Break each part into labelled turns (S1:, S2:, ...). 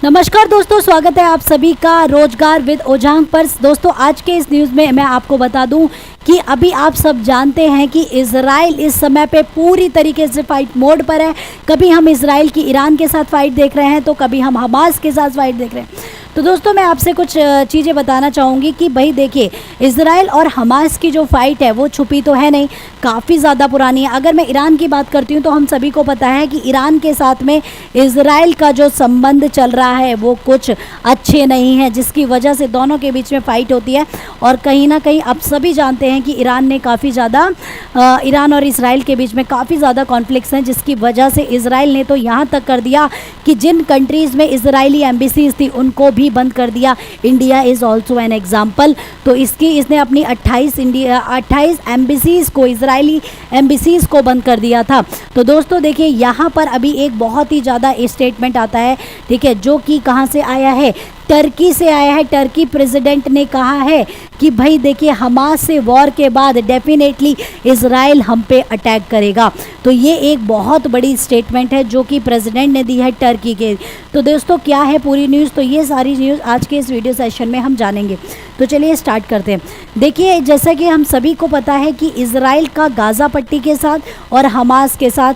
S1: नमस्कार दोस्तों, स्वागत है आप सभी का रोजगार विद ओजांग पर। दोस्तों आज के इस न्यूज़ में मैं आपको बता दूं कि अभी आप सब जानते हैं कि इजराइल इस समय पे पूरी तरीके से फाइट मोड पर है। कभी हम इजराइल की ईरान के साथ फाइट देख रहे हैं तो कभी हम हमास के साथ फाइट देख रहे हैं। तो दोस्तों मैं आपसे कुछ चीज़ें बताना चाहूँगी कि भाई देखिए, इजराइल और हमास की जो फाइट है वो छुपी तो है नहीं, काफ़ी ज़्यादा पुरानी है। अगर मैं ईरान की बात करती हूँ तो हम सभी को पता है कि ईरान के साथ में इजराइल का जो संबंध चल रहा है वो कुछ अच्छे नहीं है, जिसकी वजह से दोनों के बीच में फ़ाइट होती है। और कहीं ना कहीं आप सभी जानते हैं कि ईरान ने काफ़ी ज़्यादा ईरान और इजराइल के बीच में काफ़ी ज़्यादा कॉन्फ्लिक्ट्स हैं, जिसकी वजह से इजराइल ने तो यहाँ तक कर दिया कि जिन कंट्रीज़ में इजरायली एम्बेसीज थी उनको भी बंद कर दिया। India is also an example. तो इसने अपनी 28 एम्बेसीज़ को, इजरायली एम्बेसीज़ को बंद कर दिया था। तो दोस्तों देखिए, यहाँ पर अभी एक बहुत ही ज़्यादा स्टेटमेंट आता है, ठीक है, जो कि कहाँ से आया है, टर्की से आया है। टर्की प्रेसिडेंट ने कहा है कि भाई देखिए, हमास से वॉर के बाद डेफिनेटली इजराइल हम पे अटैक करेगा। तो ये एक बहुत बड़ी स्टेटमेंट है जो कि प्रेसिडेंट ने दी है टर्की के। तो दोस्तों क्या है पूरी न्यूज़, तो ये सारी न्यूज़ आज के इस वीडियो सेशन में हम जानेंगे। तो चलिए स्टार्ट करते हैं। देखिए, जैसा कि हम सभी को पता है कि इजराइल का गाज़ा पट्टी के साथ और हमास के साथ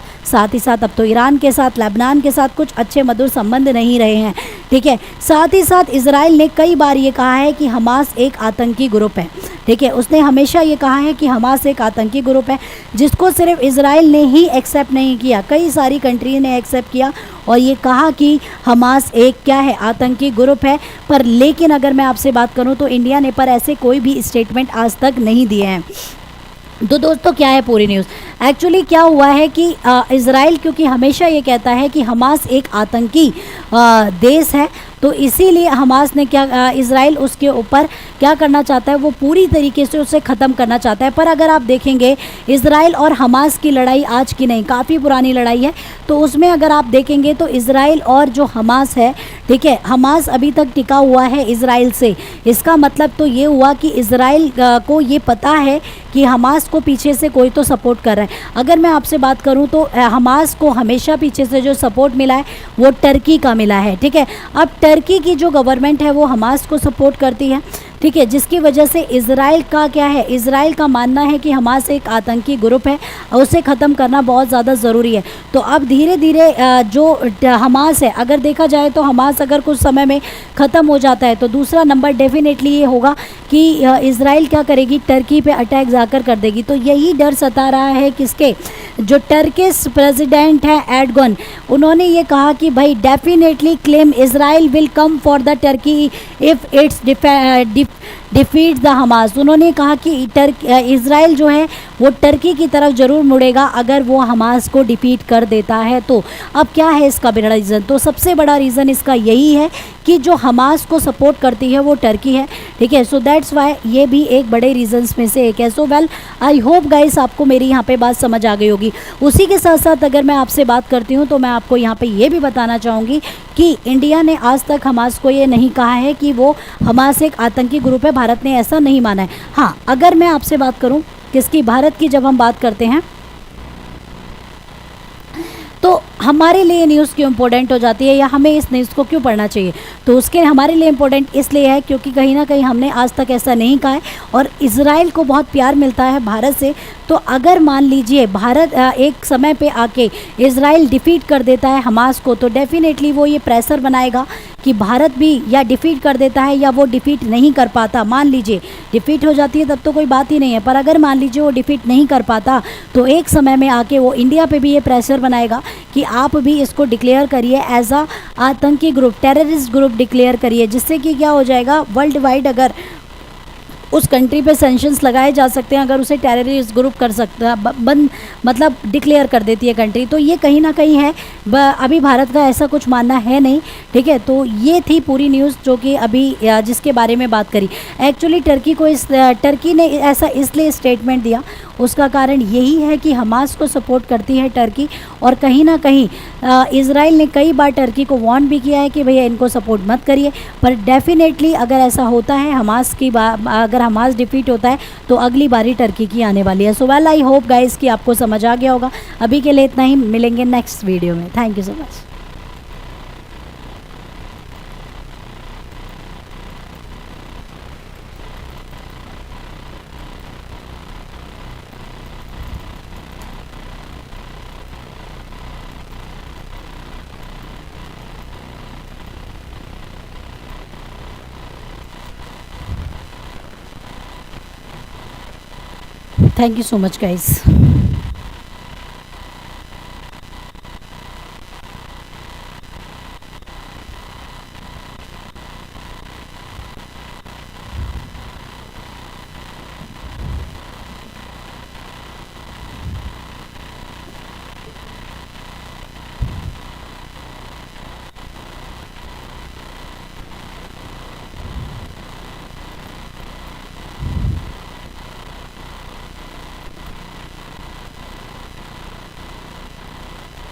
S1: ही साथ अब तो ईरान के साथ, लेबनान के साथ कुछ अच्छे मधुर संबंध नहीं रहे हैं, ठीक है। साथ ही साथ इजराइल ने कई बार ये कहा है कि हमास एक आतंकी ग्रुप है, ठीक है। उसने हमेशा ये कहा है कि हमास एक आतंकी ग्रुप है, जिसको सिर्फ इजराइल ने ही एक्सेप्ट नहीं किया, कई सारी कंट्री ने एक्सेप्ट किया और ये कहा कि हमास एक क्या है, आतंकी ग्रुप है। पर लेकिन अगर मैं आपसे बात करूं तो इंडिया ने पर ऐसे कोई भी स्टेटमेंट आज तक नहीं दिए हैं। तो दोस्तों क्या है पूरी न्यूज़, एक्चुअली क्या हुआ है कि इजराइल क्योंकि हमेशा ये कहता है कि हमास एक आतंकी देश है, तो इसीलिए हमास ने क्या, इजराइल उसके ऊपर क्या करना चाहता है, वो पूरी तरीके से उसे ख़त्म करना चाहता है। पर अगर आप देखेंगे, इजराइल और हमास की लड़ाई आज की नहीं, काफ़ी पुरानी लड़ाई है। तो उसमें अगर आप देखेंगे तो इजराइल और जो हमास है, ठीक है, हमास अभी तक टिका हुआ है इजराइल से। इसका मतलब तो ये हुआ कि इजराइल को ये पता है कि हमास को पीछे से कोई तो सपोर्ट कर रहा है। अगर मैं आपसे बात करूं तो हमास को हमेशा पीछे से जो सपोर्ट मिला है वो टर्की का मिला है, ठीक है। अब टर्की की जो गवर्नमेंट है वो हमास को सपोर्ट करती है, ठीक है, जिसकी वजह से इजराइल का क्या है, इजराइल का मानना है कि हमास एक आतंकी ग्रुप है और उसे ख़त्म करना बहुत ज़्यादा ज़रूरी है। तो अब धीरे धीरे जो हमास है, अगर देखा जाए तो हमास अगर कुछ समय में ख़त्म हो जाता है तो दूसरा नंबर डेफिनेटली ये होगा कि इजराइल क्या करेगी, टर्की पे अटैक जाकर कर देगी। तो यही डर सता रहा है किसके, जो टर्किश प्रेसिडेंट हैं एर्डोगन, उन्होंने ये कहा कि भाई definitely claim Israel will come for the Turkey if it's defeat the Hamas. उन्होंने कहा कि इजराइल जो है वो टर्की की तरफ ज़रूर मुड़ेगा अगर वो हमास को डिफीट कर देता है। तो अब क्या है इसका बड़ा रीज़न, तो सबसे बड़ा रीज़न इसका यही है कि जो हमास को सपोर्ट करती है वो टर्की है, ठीक है। सो दैट्स वाई ये भी एक बड़े रीजंस में से एक है। So well, I hope guys आपको मेरी यहाँ पे बात समझ आ गई होगी। उसी के साथ साथ अगर मैं आपसे बात करती हूँ तो मैं आपको यहाँ पे ये भी बताना चाहूँगी कि इंडिया ने आज तक हमास को ये नहीं कहा है कि वो हमास एक आतंकी ग्रुप है, भारत ने ऐसा नहीं माना है। हाँ, अगर मैं आपसे बात करूँ किसकी, भारत की, जब हम बात करते हैं तो हमारे लिए न्यूज़ क्यों इम्पोर्टेंट हो जाती है या हमें इस न्यूज़ को क्यों पढ़ना चाहिए, तो उसके हमारे लिए इम्पोर्टेंट इसलिए है क्योंकि कहीं ना कहीं हमने आज तक ऐसा नहीं कहा है और इजराइल को बहुत प्यार मिलता है भारत से। तो अगर मान लीजिए भारत एक समय पे आके इजराइल डिफीट कर देता है हमास को, तो डेफिनेटली वो ये प्रेशर बनाएगा कि भारत भी या डिफीट कर देता है या वो डिफीट नहीं कर पाता। मान लीजिए डिफीट हो जाती है तब तो कोई बात ही नहीं है, पर अगर मान लीजिए वो डिफीट नहीं कर पाता तो एक समय में आके वो इंडिया पे भी ये प्रेशर बनाएगा कि आप भी इसको डिक्लेयर करिए एज आ आतंकी ग्रुप, टेररिस्ट ग्रुप डिक्लेयर करिए, जिससे कि क्या हो जाएगा, वर्ल्ड वाइड अगर उस कंट्री पे सेंक्शंस लगाए जा सकते हैं अगर उसे टेररिस्ट ग्रुप कर सकता बंद मतलब डिक्लेयर कर देती है कंट्री। तो ये कहीं ना कहीं है, अभी भारत का ऐसा कुछ मानना है नहीं, ठीक है। तो ये थी पूरी न्यूज़ जो कि अभी जिसके बारे में बात करी। एक्चुअली टर्की ने ऐसा इसलिए स्टेटमेंट दिया, उसका कारण यही है कि हमास को सपोर्ट करती है टर्की और कहीं ना कहीं इजराइल ने कई बार टर्की को वार्न भी किया है कि भैया इनको सपोर्ट मत करिए। पर डेफिनेटली अगर ऐसा होता है, हमास की अगर हमास डिफीट होता है तो अगली बारी टर्की की आने वाली है। So well, I hope guys कि आपको समझ आ गया होगा। अभी के लिए इतना ही, मिलेंगे नेक्स्ट वीडियो में। Thank you so much. Thank you so much guys.